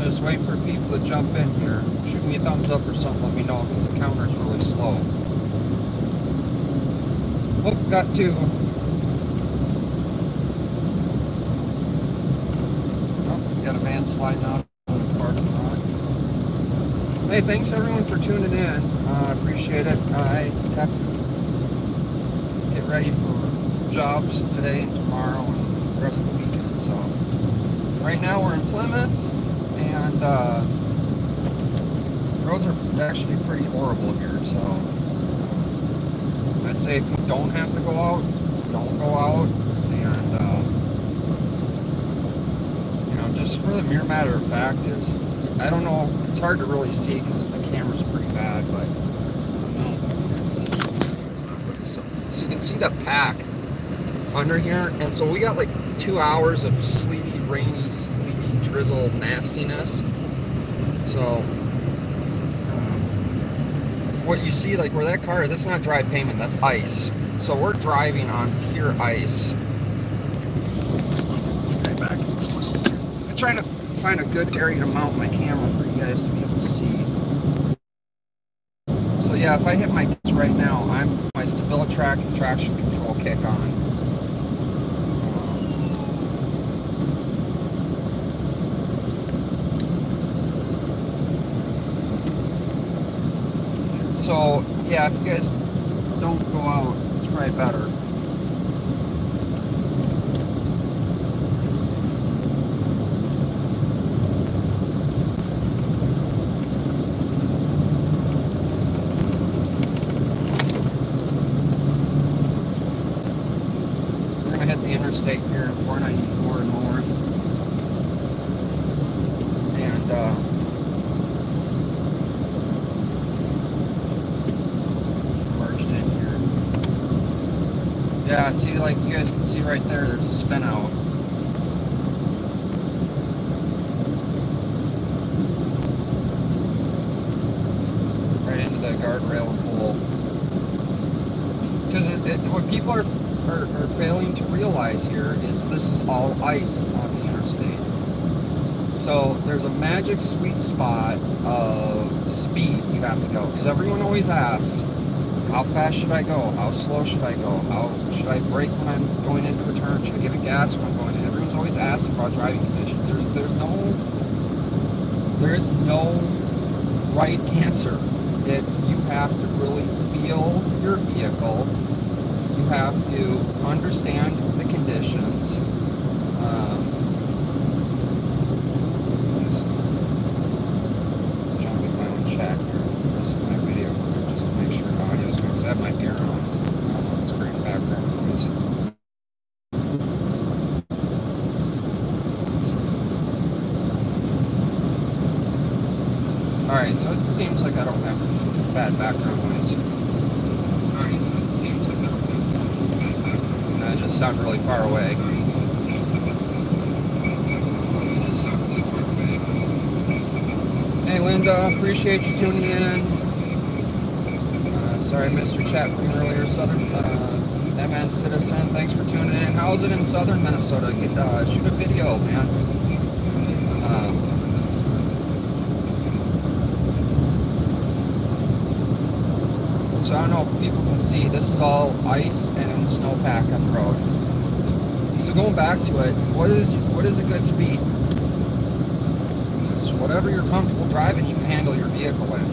just waiting for people to jump in here. Shoot me a thumbs up or something, let me know, because the counter's really slow. Oh, got two. Oh, got a man sliding out of the parking lot. Hey, thanks everyone for tuning in. I appreciate it. I have to get ready for jobs today and tomorrow and the rest of the weekend. So right now we're in Plymouth, and roads are actually pretty horrible here. So I'd say if you don't have to go out, don't go out. And you know, just for the mere matter of fact is, I don't know, it's hard to really see because the camera's pretty bad, but so you can see the pack under here. And so we got like 2 hours of sleety, rainy, sleety, drizzle nastiness. So what you see, like where that car is, that's not dry pavement, that's ice. So we're driving on pure ice. This guy back. I'm trying to find a good area to mount my camera for you guys to be able to see. So yeah, if I hit my gas right now, I'm my StabiliTrak and traction control kick on. So yeah, if you guys don't go out, it's probably better. Hit the interstate here, 494 north, and merged in here. Yeah, see, like you guys can see right there, there's a spin out. Right into the guardrail and pole. Because what people are failing to realize here is this is all ice on the interstate. So there's a magic sweet spot of speed you have to go. Because everyone always asks, how fast should I go? How slow should I go? How should I brake when I'm going in for a turn? Should I give it gas when I'm going in? Everyone's always asking about driving conditions. There's no right answer. You have to really feel your vehicle. You have to understand the conditions. Just jumping my own chat here. The rest of my video just to make sure audio is good. Because I have my ear on. I don't know, it's great background noise. Alright, so it seems like I don't have bad background noise. Alright, so it seems like I don't have bad background noise. I just sound really far away. Hey Linda, appreciate you tuning in. Sorry I missed your chat from earlier. Southern MN Citizen, thanks for tuning in. How's it in southern Minnesota? Shoot a video, man. So I don't know if people can see, this is all ice and snowpack on the road. So going back to it, what is a good speed? It's whatever you're comfortable driving, you can handle your vehicle in.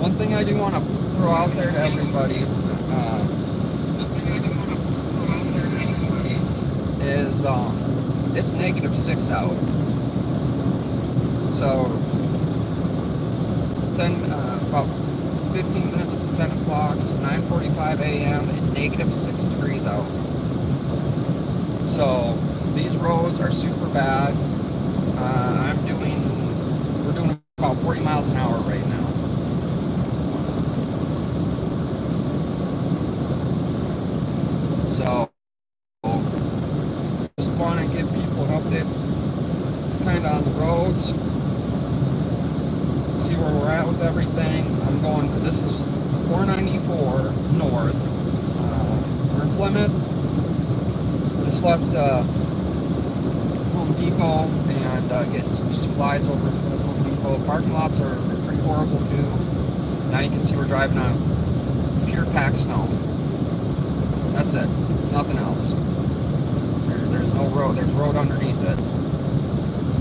One thing I do want to throw out there to everybody is it's -6 out. So about 15 minutes to 10 o'clock, so 9:45 a.m. and -6 degrees out. So these roads are super bad. We're doing about 40 miles an hour right now. So just want to give people an update kind of on the roads, see where we're at with everything. This is 494 north. We're in Plymouth. Just left Home Depot, and and getting some supplies over at the Home Depot. Parking lots are pretty horrible too. Now you can see we're driving on pure packed snow. That's it. Nothing else. There's no road. There's road underneath it.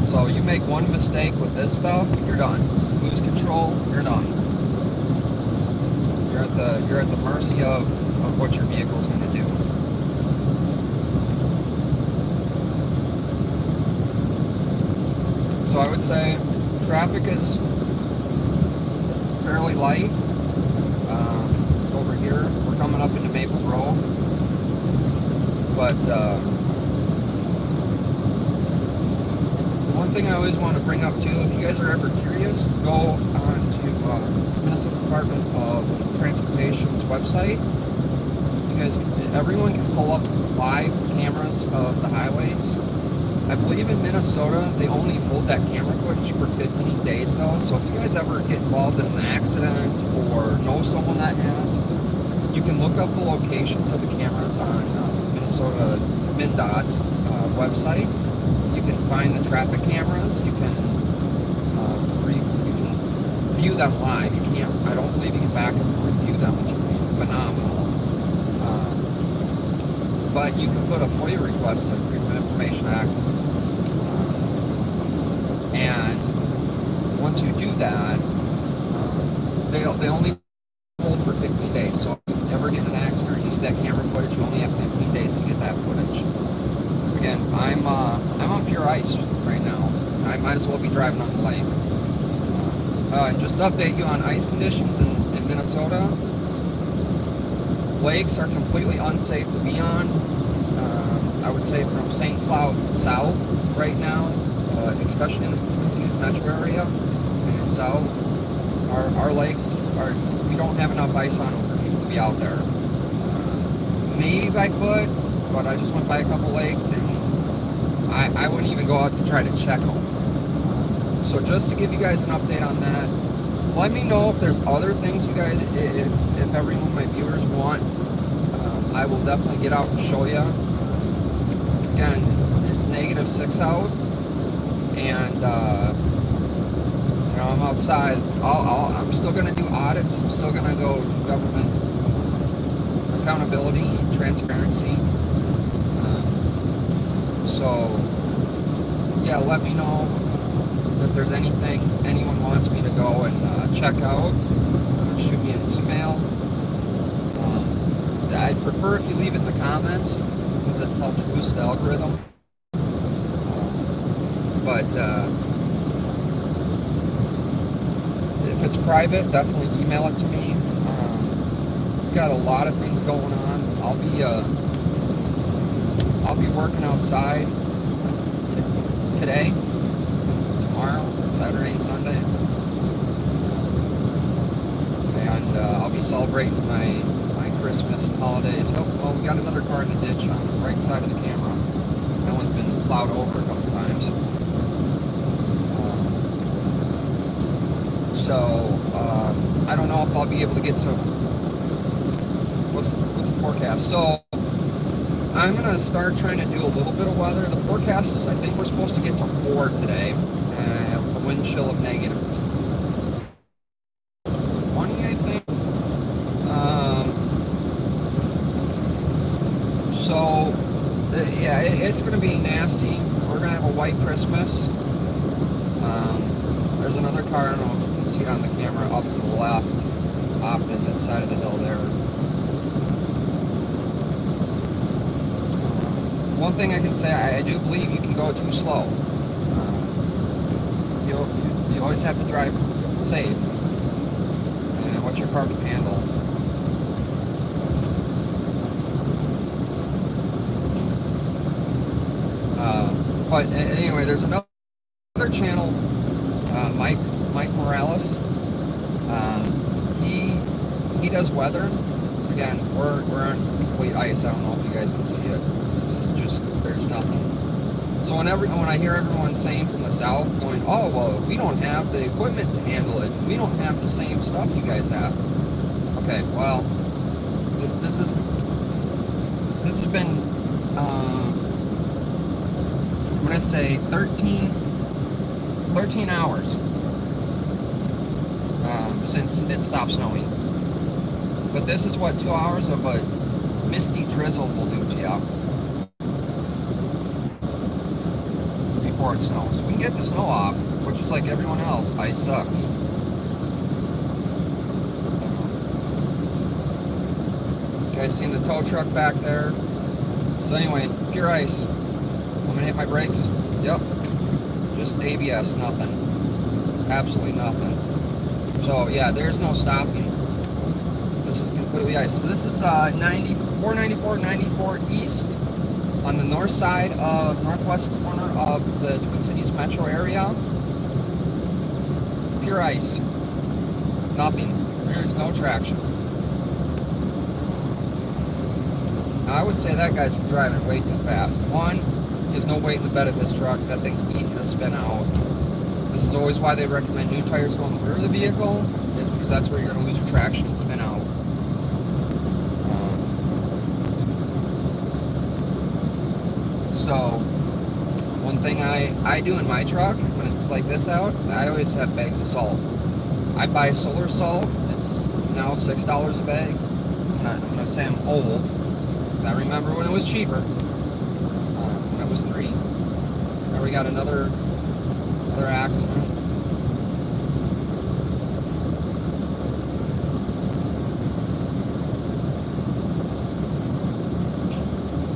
So you make one mistake with this stuff, you're done. Lose control, you're done. You're at the mercy of what your vehicle's going to do. So I would say traffic is fairly light over here. We're coming up into Maple Grove, but one thing I always want to bring up too, if you guys are ever curious, go on to Minnesota Department of Transportation's website. You guys, everyone can pull up live cameras of the highways. I believe in Minnesota they only hold that camera footage for 15 days though. So if you guys ever get involved in an accident or know someone that has, you can look up the locations of the cameras on Minnesota MnDOT's website. You can find the traffic cameras. You can view them live. You can't. I don't believe you can back and review them, which would be phenomenal. But you can put a FOIA request in, Freedom of Information Act, and once you do that, they only hold for 15 days. So if you ever get in an accident or you need that camera footage, you only have 15 days to get that footage. Again, I'm on pure ice right now. I might as well be driving on the lake. And just to update you on ice conditions in Minnesota, lakes are completely unsafe to be on. I would say from St. Cloud south right now, especially in the Twin Cities metro area and south, our lakes we don't have enough ice on them for people to be out there. Maybe by foot, but I just went by a couple lakes and I wouldn't even go out to try to check them. So just to give you guys an update on that, let me know if there's other things you guys, if every one of my viewers want, I will definitely get out and show you. Again, it's -6 out, and you know, I'm outside. I'm still going to do audits. I'm still going to go do government accountability and transparency. So yeah, let me know if there's anything anyone wants me to go and check out. Shoot me an email. I'd prefer if you leave it in the comments because it helps boost the algorithm. But if it's private, definitely email it to me. Got a lot of things going on. I'll be working outside today, tomorrow, Saturday and Sunday, and I'll be celebrating my Christmas and holidays. Oh, well, we got another car in the ditch on the right side of the camera. That one's been plowed over a couple times. So I don't know if I'll be able to get some. What's the forecast? So I'm gonna start trying to do a little bit of weather. The forecast is, I think we're supposed to get to 4 today, with a wind chill of -20, I think. So yeah, it's gonna be nasty. We're gonna have a white Christmas. There's another car. I don't know if you can see it on the camera up to the left, off the side of the hill there. One thing I can say, I do believe you can go too slow. You always have to drive safe and what your car can handle. But anyway, there's another channel, Mike Morales. He does weather. Again, we're on complete ice. I don't know if you guys can see it. This is just, there's nothing. So when I hear everyone saying from the south, going, oh, well, we don't have the equipment to handle it. We don't have the same stuff you guys have. Okay, well, this has been, I'm going to say 13 13 hours since it stopped snowing. But this is what 2 hours of a misty drizzle will do to you before it snows. We can get the snow off, but just like everyone else, ice sucks. You guys seen the tow truck back there? So anyway, pure ice. I'm gonna hit my brakes. Yep. Just ABS, nothing. Absolutely nothing. So yeah, there's no stopping. This is completely ice. So this is 494 east on the north side of northwest corner of the Twin Cities metro area. Pure ice. Nothing. There's no traction. Now, I would say that guy's driving way too fast. One, he has no weight in the bed of his truck. That thing's easy to spin out. This is always why they recommend new tires go in the rear of the vehicle, is because that's where you're going to lose your traction and spin out. So, one thing I do in my truck, when it's like this out, I always have bags of salt. I buy solar salt. It's now $6 a bag. I'm going to say I'm old, because I remember when it was cheaper. When it was $3. Now we got another accident.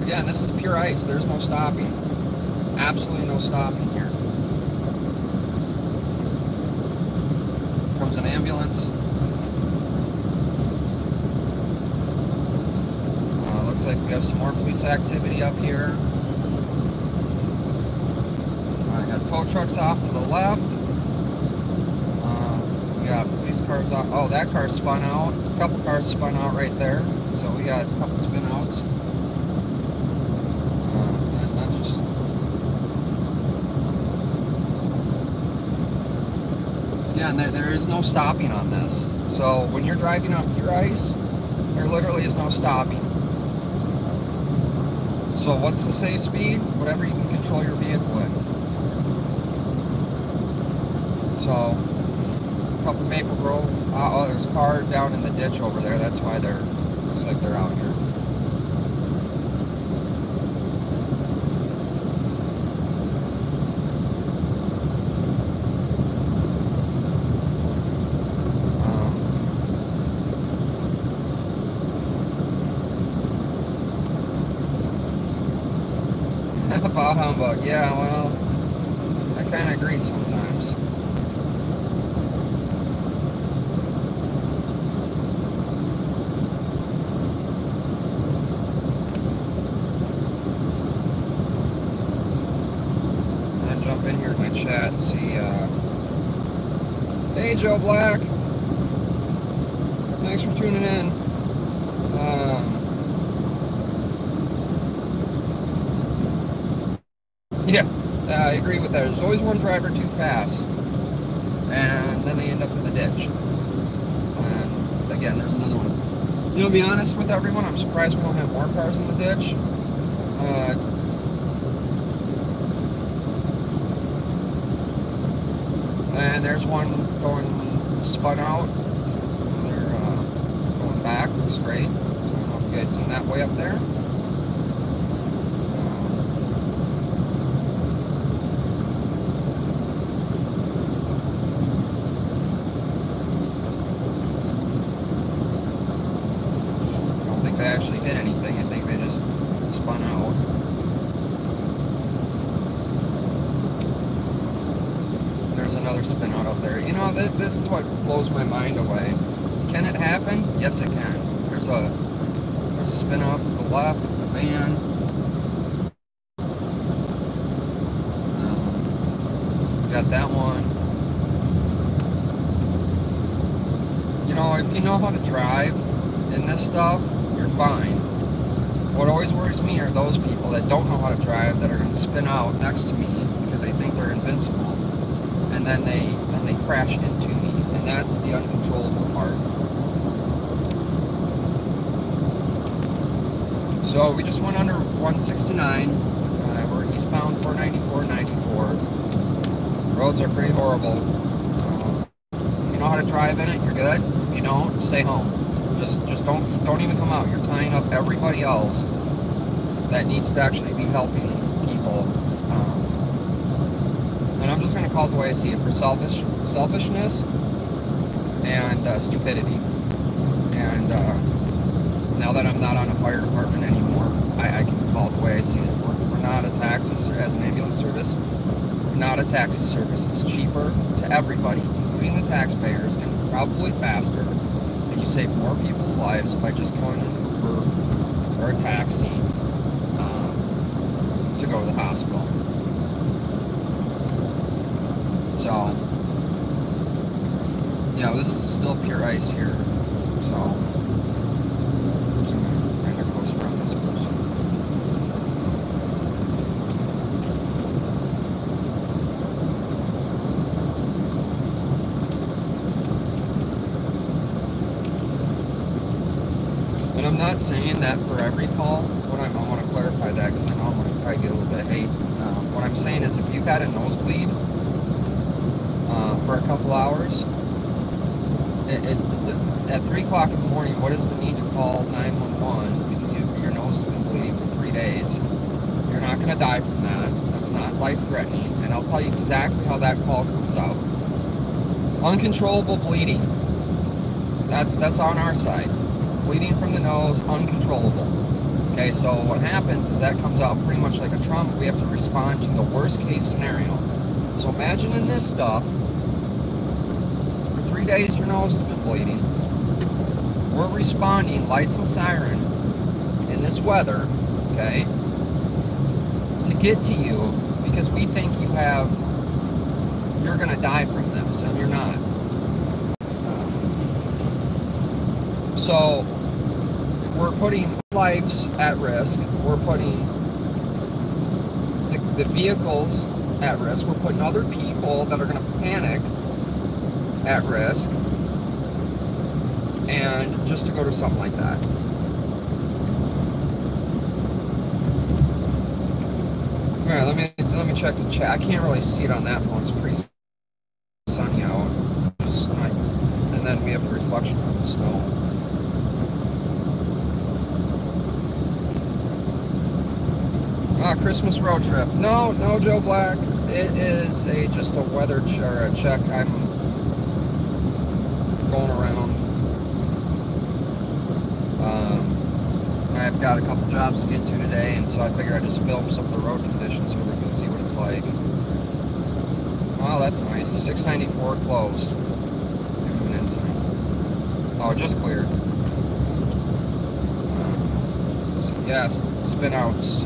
Again, this is pure ice. There's no stopping. Absolutely no stopping here. Comes an ambulance. Looks like we have some more police activity up here. I got tow trucks off to the left. We got police cars off. Oh, that car spun out. A couple cars spun out right there. So we got a couple spin outs. And that's just... Yeah, and there is no stopping on this. So when you're driving on pure ice, there literally is no stopping. So what's the safe speed? Whatever you can control your vehicle in. So, a couple Maple Grove. Oh, there's a car down in the ditch over there. That's why looks like they're out here. Bah humbug. Yeah, well, I kind of agree sometimes. I'll jump in here in my chat and see. Hey, Joe Black. Thanks for tuning in. Yeah, I agree with that. There's always one driver too fast, and then they end up in the ditch. And again, there's another one. You know, to be honest with everyone, I'm surprised we don't have more cars in the ditch. And there's one going spun out. They're going back straight. So I don't know if you guys seen that way up there. They actually hit anything. I think they just spun out. There's another spin out up there. You know, this is what blows my mind away. Can it happen? Yes, it can. There's a spin out to the left of the van. We got that one. You know, if you know how to drive in this stuff, you're fine. What always worries me are those people that don't know how to drive, that are going to spin out next to me because they think they're invincible, and then they crash into me, and that's the uncontrollable part. So we just went under 169. We're eastbound 494-94. roads are pretty horrible. If you know how to drive in it, you're good. If you don't, stay home. Just don't even come out. You're tying up everybody else that needs to actually be helping people. And I'm just going to call it the way I see it, for selfishness and stupidity. And now that I'm not on a fire department anymore, I can call it the way I see it. We're not a taxi, as an ambulance service. We're not a taxi service. It's cheaper to everybody, including the taxpayers, and probably faster. And you save more people's lives by just calling an Uber or a taxi to go to the hospital. So, yeah, this is still pure ice here. So, I'm just gonna kind of coast around this person. And I'm not saying that for every call. I want to clarify that because I know I'm going to probably get a little bit of hate. What I'm saying is, if you've had a nosebleed for a couple hours, at 3 o'clock in the morning, what is the need to call 911 because your nose has been bleeding for 3 days? You're not going to die from that. That's not life-threatening. And I'll tell you exactly how that call comes out. Uncontrollable bleeding. That's on our side. Bleeding from the nose, uncontrollable. Okay, so what happens is that comes out pretty much like a trauma. We have to respond to the worst case scenario. So imagine in this stuff, for 3 days your nose has been bleeding. We're responding, lights and siren, in this weather, okay, to get to you because we think you're gonna die from this, and you're not. So we're putting lives at risk. We're putting the vehicles at risk. We're putting other people that are going to panic at risk, and just to go to something like that. All right, let me check the chat. I can't really see it on that phone. It's pretty sunny out, and then we have the reflection from the snow. Christmas road trip. No, Joe Black. It is just a weather check. I'm going around. I've got a couple jobs to get to today, and so I figured I'd just film some of the road conditions so we can see what it's like. Oh, that's nice. 694 closed. Oh, just cleared. So yes, spin outs.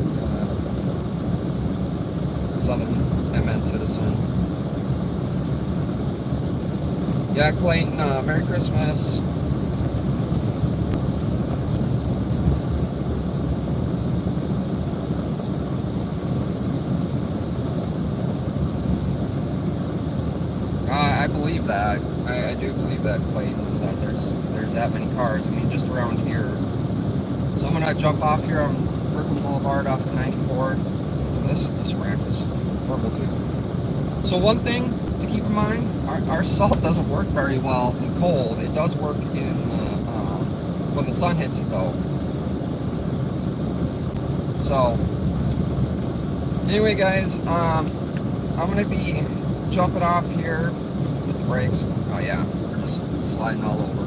Southern MN citizen. Yeah, Clayton, Merry Christmas. I believe that. I do believe that, Clayton, that there's that many cars. I mean, just around here. So I'm gonna jump off here on Kirkland Boulevard off of 94. This ramp is horrible too. So one thing to keep in mind, our salt doesn't work very well in cold. It does work in when the sun hits it though. So anyway, guys, I'm gonna be jumping off here with the brakes. Oh yeah, we're just sliding all over.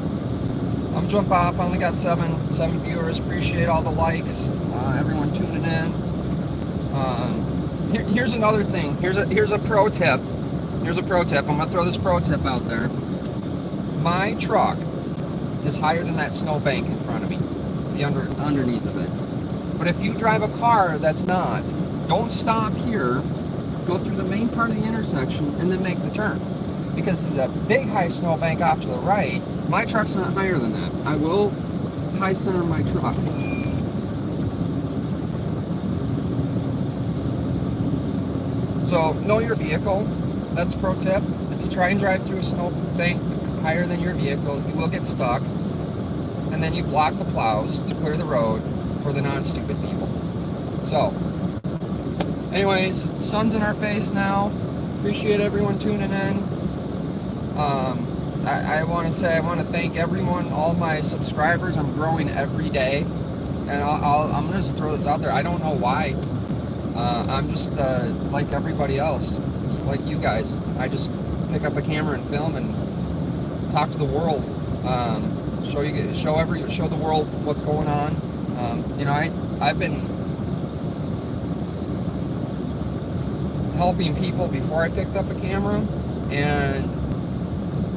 I'm jump off. I only got seven viewers. Appreciate all the likes. Everyone tuning in. Here's another thing. Here's a pro tip. Here's a pro tip. I'm gonna throw this pro tip out there. My truck is higher than that snowbank in front of me, the underneath of it. But if you drive a car that's not, don't stop here. Go through the main part of the intersection and then make the turn. Because the big high snowbank off to the right, my truck's not higher than that. I will high center my truck. So know your vehicle. That's a pro tip. If you try and drive through a snowbank higher than your vehicle, you will get stuck. And then you block the plows to clear the road for the non-stupid people. So anyways, sun's in our face now. appreciate everyone tuning in. I want to thank everyone, all my subscribers. I'm growing every day, and I'm gonna just throw this out there. I don't know why. I'm just like everybody else, like you guys. I just pick up a camera and film and talk to the world. Show the world what's going on. You know, I've been helping people before I picked up a camera, and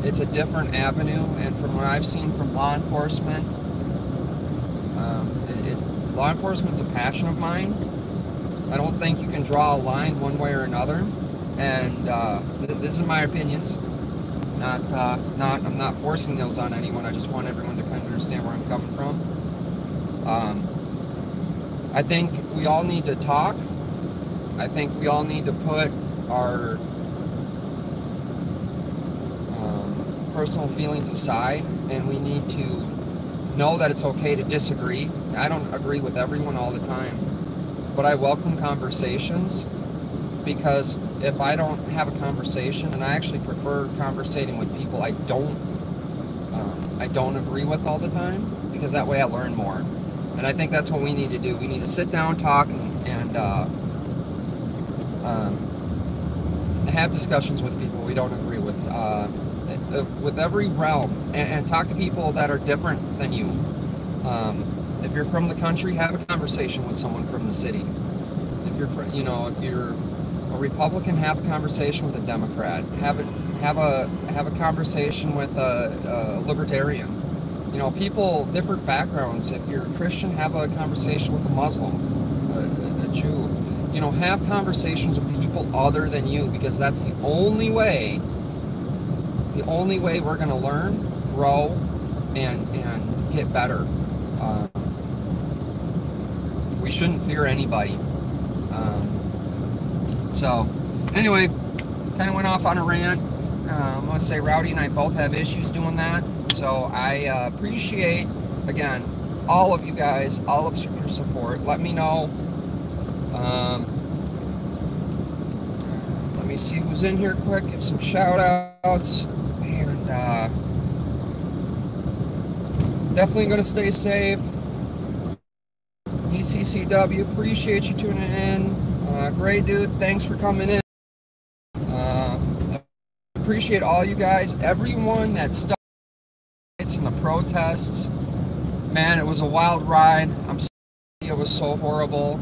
it's a different avenue. And from what I've seen from law enforcement, law enforcement's a passion of mine. I don't think you can draw a line one way or another. And this is my opinions. I'm not forcing those on anyone. I just want everyone to kind of understand where I'm coming from. I think we all need to talk. I think we all need to put our personal feelings aside, and we need to know that it's okay to disagree. I don't agree with everyone all the time, but I welcome conversations, because if I don't have a conversation, and I actually prefer conversating with people I don't agree with all the time, because that way I learn more. And I think that's what we need to do. We need to sit down, talk, and have discussions with people we don't agree with every realm, and talk to people that are different than you. If you're from the country, have a conversation with someone from the city. If you're a Republican, have a conversation with a Democrat. Have a conversation with a libertarian. You know, people, different backgrounds. If you're a Christian, have a conversation with a Muslim, a Jew. You know, have conversations with people other than you, because that's the only way we're going to learn, grow, and get better. We shouldn't fear anybody. So, anyway, kind of went off on a rant. I'm going to say Rowdy and I both have issues doing that. So I appreciate, again, all of you guys, all of your support. Let me know. Let me see who's in here quick. Give some shout outs. And definitely going to stay safe. ECCW, appreciate you tuning in. Great dude, thanks for coming in. Appreciate all you guys, everyone that stuck in the protests. Man, it was a wild ride. I'm sorry it was so horrible.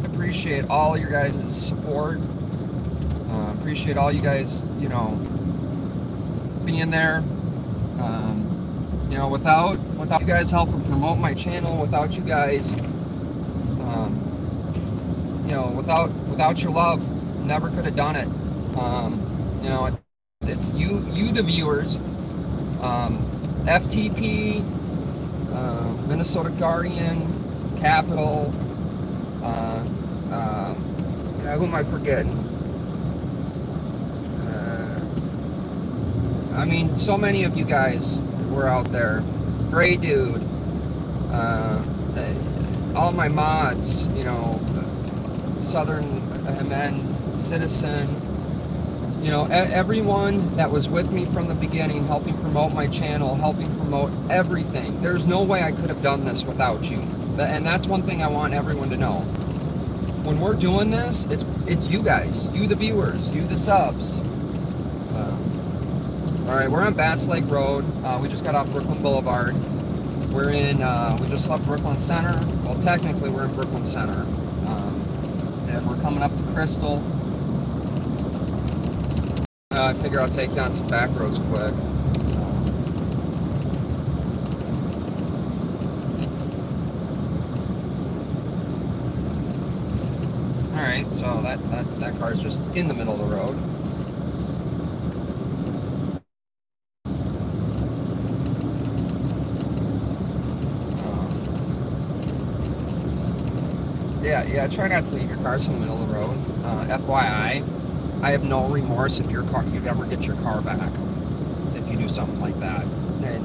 Appreciate all your guys' support. Appreciate all you guys, you know, being there. You know, without you guys helping promote my channel, without you guys, you know, without your love, never could have done it. You know, it's you the viewers, FTP, Minnesota Guardian, Capital, who am I forgetting? I mean, so many of you guys were out there. Gray Dude, all my mods, you know, Southern MN, Citizen, you know, everyone that was with me from the beginning, helping promote my channel, helping promote everything. There's no way I could have done this without you. And that's one thing I want everyone to know. When we're doing this, it's you guys, you the viewers, you the subs. All right, we're on Bass Lake Road. We just got off Brooklyn Boulevard. We're in, we just left Brooklyn Center. Well, technically we're in Brooklyn Center. And we're coming up to Crystal. I figure I'll take down some back roads quick. All right, so that car's just in the middle of the road. Yeah, try not to leave your cars in the middle of the road. FYI, I have no remorse if you'd ever get your car back. If you do something like that. They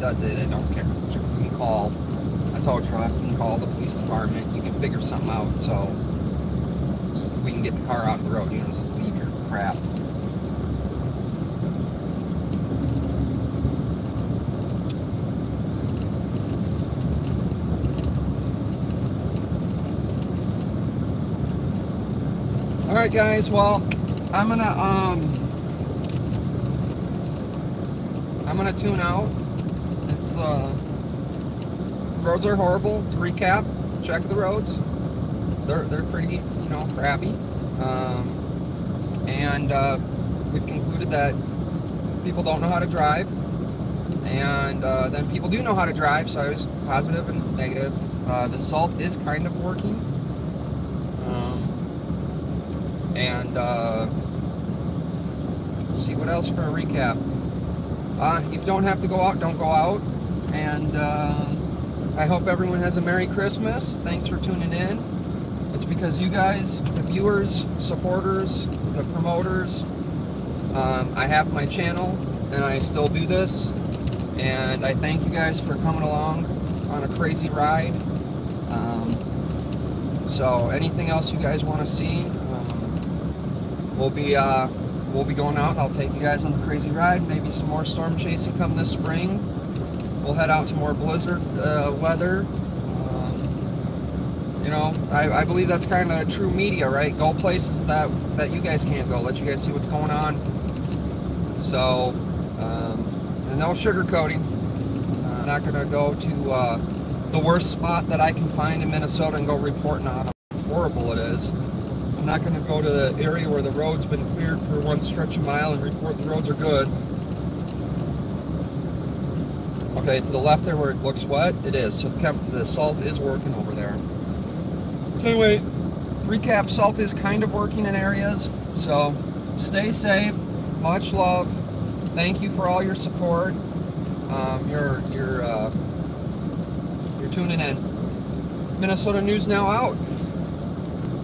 don't care. You can call a tow truck, you can call the police department, you can figure something out. So, we can get the car out of the road. You know, just leave your crap. All right, guys. Well, I'm gonna tune out. It's roads are horrible. To recap, check the roads. They're pretty, you know, crappy. And we've concluded that people don't know how to drive, and then people do know how to drive. So I was positive and negative. The salt is kind of working. And see what else for a recap. If you don't have to go out, don't go out. And I hope everyone has a Merry Christmas. Thanks for tuning in. It's because you guys, the viewers, supporters, the promoters, I have my channel and I still do this. And I thank you guys for coming along on a crazy ride. So anything else you guys want to see, we'll be going out. I'll take you guys on the crazy ride. Maybe some more storm chasing come this spring. We'll head out to more blizzard weather. You know, I believe that's kind of true media, right? Go places that you guys can't go. Let you guys see what's going on. So, and no sugarcoating. I'm not gonna go to the worst spot that I can find in Minnesota and go reporting on how horrible it is. I'm not going to go to the area where the road's been cleared for one stretch of mile and report the roads are good. Okay, to the left there where it looks wet, it is. So the salt is working over there. So anyway, recap, salt is kind of working in areas. So stay safe. Much love. Thank you for all your support. You're tuning in. Minnesota News Now out.